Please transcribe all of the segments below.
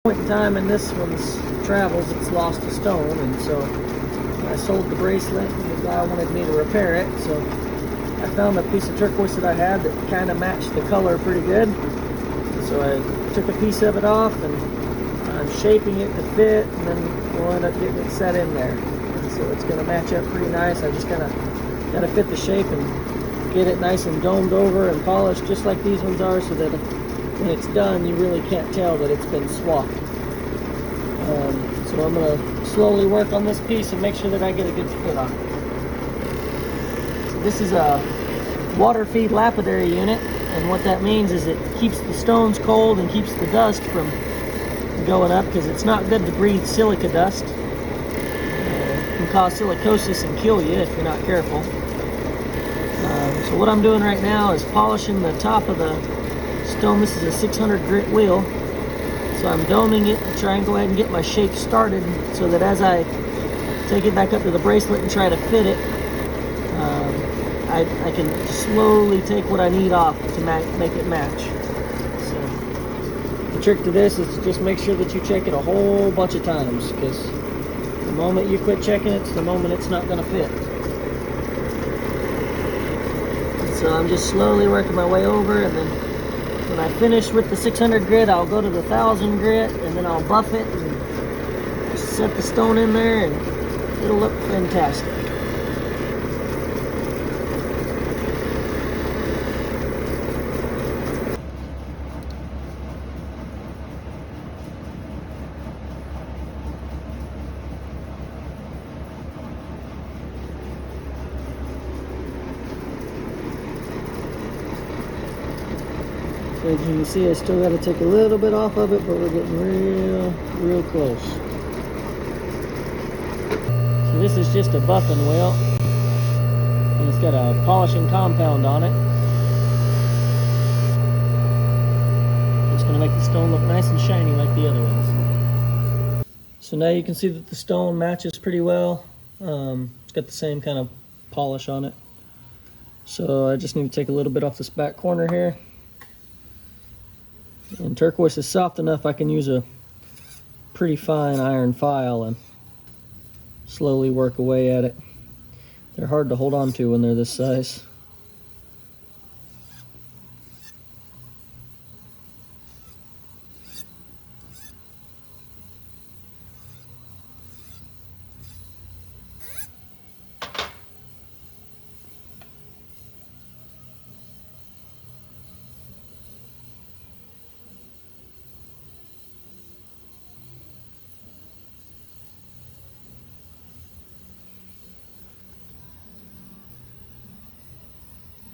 Point in time in this one's travels, it's lost a stone, and so I sold the bracelet, and the guy wanted me to repair it. So I found a piece of turquoise that I had that kind of matched the color pretty good. So I took a piece of it off, and I'm shaping it to fit, and then we'll end up getting it set in there. And so it's going to match up pretty nice. I just kind of got to fit the shape and get it nice and domed over and polished, just like these ones are, so that when it's done, you really can't tell that it's been swapped. So I'm going to slowly work on this piece and make sure that I get a good fit on it. So this is a water feed lapidary unit, and what that means is it keeps the stones cold and keeps the dust from going up, because it's not good to breathe silica dust. It can cause silicosis and kill you if you're not careful. So what I'm doing right now is polishing the top of the stone. This is a 600 grit wheel, so I'm doming it to try and go ahead and get my shape started, so that as I take it back up to the bracelet and try to fit it, I can slowly take what I need off to make it match. So the trick to this is to just make sure that you check it a whole bunch of times, because the moment you quit checking it, it's the moment it's not going to fit. So I'm just slowly working my way over, and then when I finish with the 600 grit, I'll go to the 1000 grit, and then I'll buff it and just set the stone in there, and it'll look fantastic. So as you can see, I still got to take a little bit off of it, but we're getting real close. So this is just a buffing wheel, and it's got a polishing compound on it. It's going to make the stone look nice and shiny like the other ones. So now you can see that the stone matches pretty well. It's got the same kind of polish on it. So I just need to take a little bit off this back corner here. And turquoise is soft enough I can use a pretty fine iron file and slowly work away at it. They're hard to hold on to when they're this size.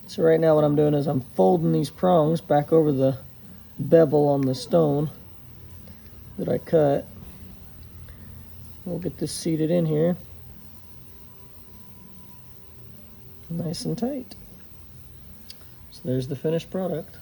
So right now what I'm doing is I'm folding these prongs back over the bevel on the stone that I cut. We'll get this seated in here nice and tight. So there's the finished product.